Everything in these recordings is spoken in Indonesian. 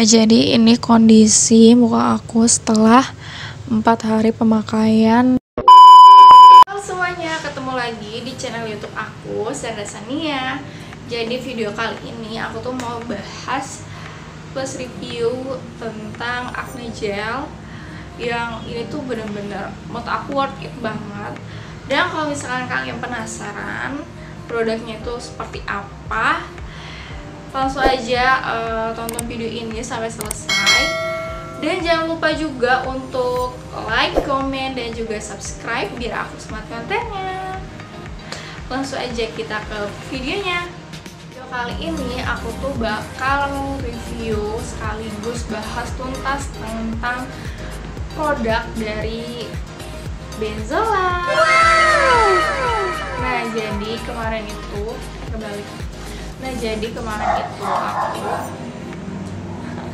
Jadi ini kondisi muka aku setelah 4 hari pemakaian. Halo semuanya, ketemu lagi di channel YouTube aku, Sandra Sania. Jadi video kali ini aku tuh mau bahas plus review tentang acne gel yang ini tuh bener-bener menurut aku worth it banget. Dan kalau misalkan kalian penasaran produknya itu seperti apa, langsung aja tonton video ini sampai selesai. Dan jangan lupa juga untuk like, komen, dan juga subscribe biar aku semangat kontennya. Langsung aja kita ke videonya. Video kali ini aku tuh bakal review sekaligus bahas tuntas tentang produk dari Benzola. Nah, jadi kemarin itu kembali. Nah, jadi kemarin itu aku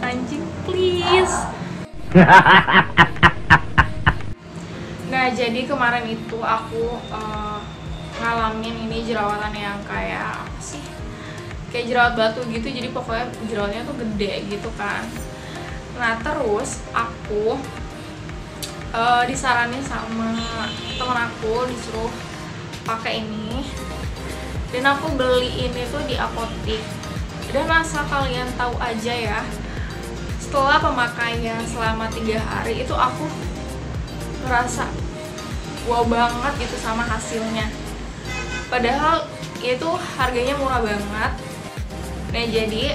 anjing please. Nah, jadi kemarin itu aku ngalamin ini jerawatan yang kayak apa sih? Kayak jerawat batu gitu, jadi pokoknya jerawatnya tuh gede gitu kan. Nah, terus aku disaranin sama temen aku, disuruh pakai ini. Dan aku beli ini tuh di apotik. Dan asal kalian tahu aja ya, setelah pemakaian selama 3 hari itu aku ngerasa wow banget gitu sama hasilnya. Padahal itu harganya murah banget. Nah, jadi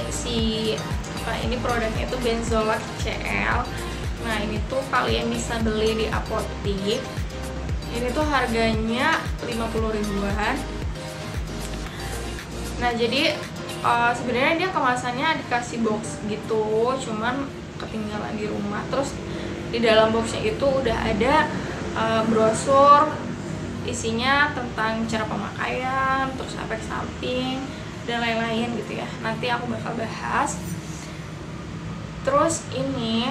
ini produknya itu Benzola CL. Nah, ini tuh kalian bisa beli di apotik. Ini tuh harganya 50 ribuan. Nah, jadi sebenarnya dia kemasannya dikasih box gitu, cuman ketinggalan di rumah. Terus di dalam boxnya itu udah ada brosur isinya tentang cara pemakaian, terus efek samping dan lain-lain gitu ya. Nanti aku bakal bahas. Terus ini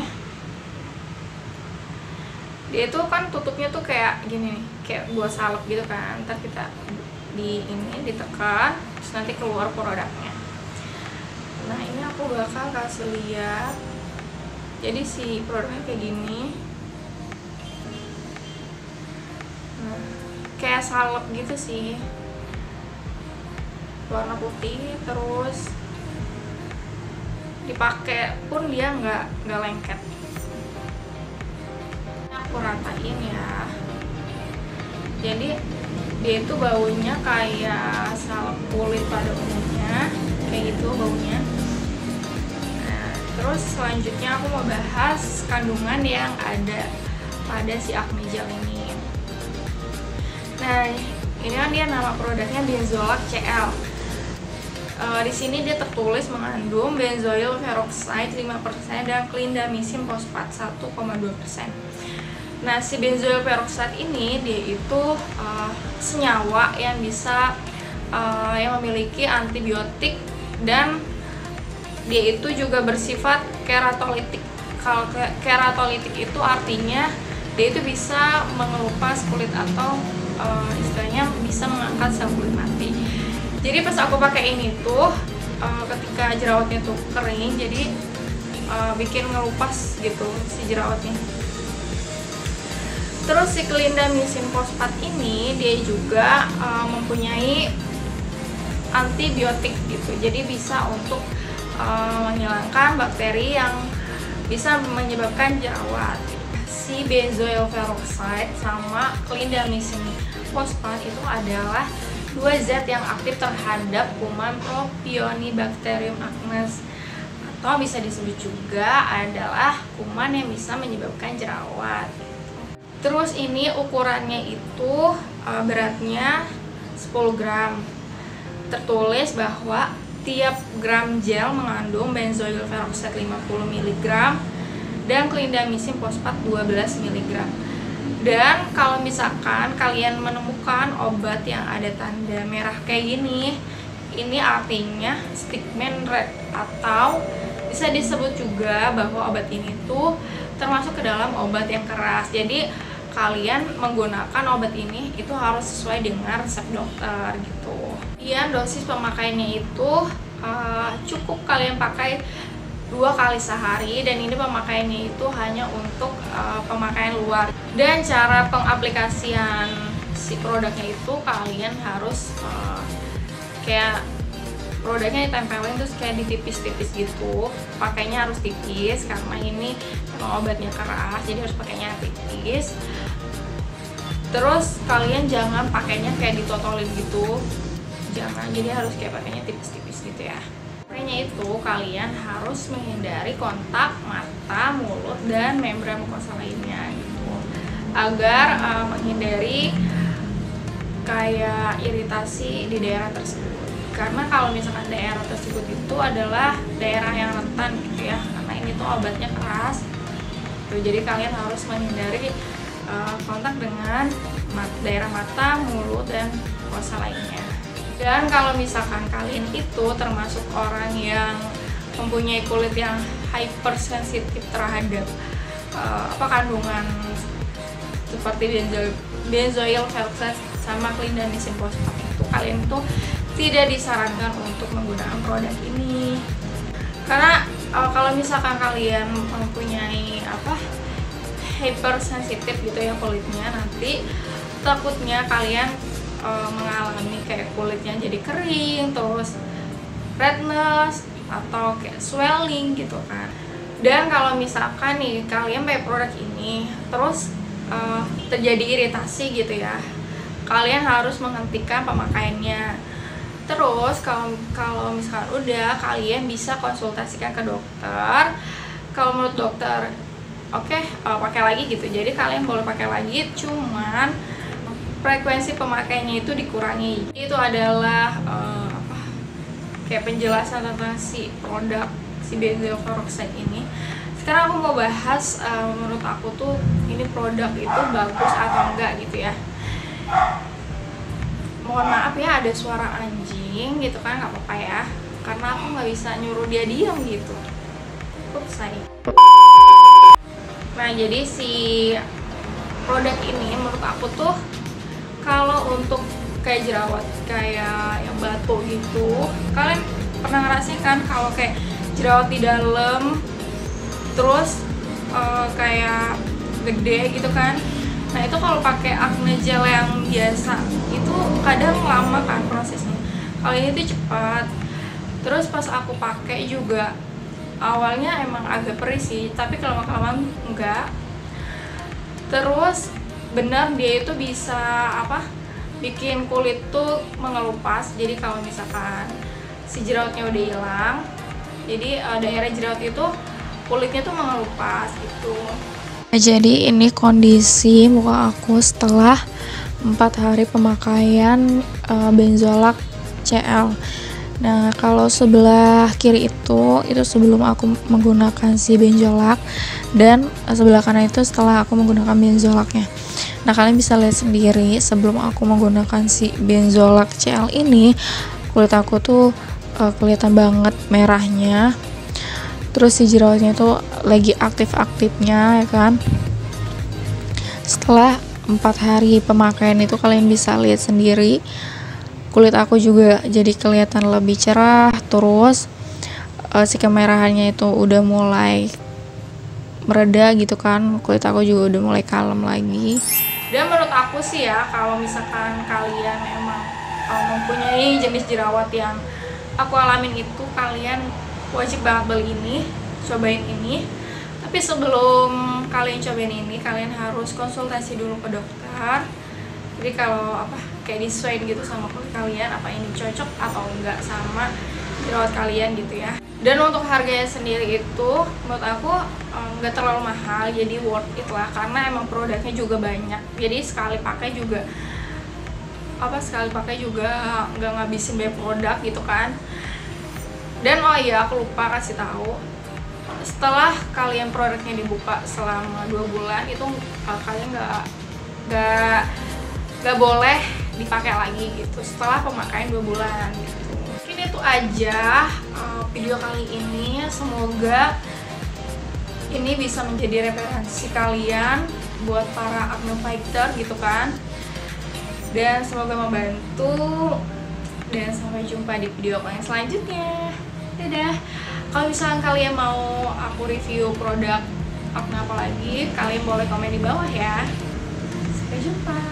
dia itu kan tutupnya tuh kayak gini nih, kayak buat salep gitu kan. Ntar kita ditekan, terus nanti keluar produknya. Nah, ini aku bakal kasih lihat. Jadi si produknya kayak gini. Nah, kayak salep gitu sih, warna putih. Terus dipakai pun dia nggak lengket. Aku ratain ya. Jadi dia itu baunya kayak salep kulit pada umumnya, kayak gitu baunya. Nah, terus selanjutnya aku mau bahas kandungan yang ada pada si acne gel ini. Nah, ini kan dia nama produknya Benzola CL. Di sini dia tertulis mengandung benzoyl peroxide 5% dan clindamycin fosfat 1,2%. Nah, si benzoyl peroxide ini dia itu senyawa yang bisa yang memiliki antibiotik, dan dia itu juga bersifat keratolitik. Kalau keratolitik itu artinya dia itu bisa mengelupas kulit atau istilahnya bisa mengangkat sel kulit mati. Jadi pas aku pakai ini tuh ketika jerawatnya tuh kering, jadi bikin ngelupas gitu si jerawatnya. Terus si clindamycin fosfat ini dia juga mempunyai antibiotik gitu, jadi bisa untuk menghilangkan bakteri yang bisa menyebabkan jerawat. Si benzoyl peroxide sama clindamycin fosfat itu adalah 2 zat yang aktif terhadap kuman Propionibacterium acnes, atau bisa disebut juga adalah kuman yang bisa menyebabkan jerawat. Terus ini ukurannya itu beratnya 10 gram. Tertulis bahwa tiap gram gel mengandung benzoyl peroxide 50 mg dan clindamycin fosfat 12 mg. Dan kalau misalkan kalian menemukan obat yang ada tanda merah kayak gini, ini artinya stigmen red, atau bisa disebut juga bahwa obat ini tuh termasuk ke dalam obat yang keras. Jadi kalian menggunakan obat ini itu harus sesuai dengan resep dokter gitu. Dosis pemakaiannya itu cukup kalian pakai 2 kali sehari, dan ini pemakaiannya itu hanya untuk pemakaian luar. Dan cara pengaplikasian si produknya itu kalian harus kayak produknya ditempelin terus kayak ditipis-tipis gitu. Pakainya harus tipis karena ini emang obatnya keras, jadi harus pakainya tipis. Terus kalian jangan pakainya kayak ditotolin gitu, jangan, jadi harus kayak pakainya tipis-tipis gitu ya. Makanya itu kalian harus menghindari kontak mata, mulut, dan membran mukosa lainnya gitu, agar menghindari kayak iritasi di daerah tersebut. Karena kalau misalkan daerah tersebut itu adalah daerah yang rentan gitu ya, karena ini tuh obatnya keras tuh, jadi kalian harus menghindari kontak dengan daerah mata, mulut, dan mukosa lainnya. Dan kalau misalkan kalian itu termasuk orang yang mempunyai kulit yang hypersensitif terhadap kandungan seperti benzoyl peroxide sama clindamycin fosfat, itu kalian itu tidak disarankan untuk menggunakan produk ini. Karena kalau misalkan kalian mempunyai hypersensitif gitu ya kulitnya, nanti takutnya kalian mengalami kayak kulitnya jadi kering, terus redness atau kayak swelling gitu kan. Dan kalau misalkan nih kalian pakai produk ini terus terjadi iritasi gitu ya, kalian harus menghentikan pemakaiannya. Terus kalau misalkan udah, kalian bisa konsultasikan ke dokter. Kalau menurut dokter pakai lagi gitu, jadi kalian boleh pakai lagi, cuman frekuensi pemakaiannya itu dikurangi. Itu adalah kayak penjelasan tentang si produk si benzoyl peroxide ini. Sekarang aku mau bahas menurut aku tuh ini produk itu bagus atau enggak gitu ya. Mohon maaf ya ada suara anjing gitu kan, nggak apa-apa ya, karena aku nggak bisa nyuruh dia diam gitu. Saya. Nah, jadi si produk ini menurut aku tuh kalau untuk kayak jerawat, kayak yang batu gitu, kalian pernah ngerasain kan kalau kayak jerawat di dalam terus kayak gede gitu kan. Nah, itu kalau pakai acne gel yang biasa itu kadang lama kan prosesnya. Kalau ini tuh cepat. Terus pas aku pakai juga awalnya emang agak perih sih, tapi kelamaan enggak. Terus benar dia itu bisa bikin kulit tuh mengelupas. Jadi kalau misalkan si jerawatnya udah hilang, jadi daerah jerawat itu kulitnya tuh mengelupas gitu. Jadi ini kondisi muka aku setelah 4 hari pemakaian Benzolac CL. Nah, kalau sebelah kiri itu sebelum aku menggunakan si Benzolac, dan sebelah kanan itu setelah aku menggunakan Benzolacnya. Nah, kalian bisa lihat sendiri sebelum aku menggunakan si Benzolac CL ini, kulit aku tuh kelihatan banget merahnya. Terus si jerawatnya tuh lagi aktif-aktifnya ya kan. Setelah 4 hari pemakaian itu kalian bisa lihat sendiri kulit aku juga jadi kelihatan lebih cerah. Terus si kemerahannya itu udah mulai mereda gitu kan. Kulit aku juga udah mulai kalem lagi. Dan menurut aku sih ya, kalau misalkan kalian emang mempunyai jenis jerawat yang aku alamin itu, kalian wajib banget beli ini, cobain ini. Tapi sebelum kalian cobain ini, kalian harus konsultasi dulu ke dokter. Jadi kalau kayak disesuaiin gitu sama kulit kalian, apa ini cocok atau enggak sama jerawat kalian gitu ya. Dan untuk harganya sendiri itu menurut aku nggak terlalu mahal, jadi worth it lah, karena emang produknya juga banyak. Jadi sekali pakai juga nggak ngabisin banyak produk gitu kan. Dan oh iya, aku lupa kasih tahu, setelah kalian produknya dibuka selama 2 bulan itu kalian nggak boleh dipakai lagi gitu setelah pemakaian 2 bulan gitu. Mungkin itu aja video kali ini, semoga ini bisa menjadi referensi kalian buat para acne fighter gitu kan, dan semoga membantu. Dan sampai jumpa di video yang selanjutnya. Dadah. Kalau misalnya kalian mau aku review produk acne apa lagi, kalian boleh komen di bawah ya. Sampai jumpa.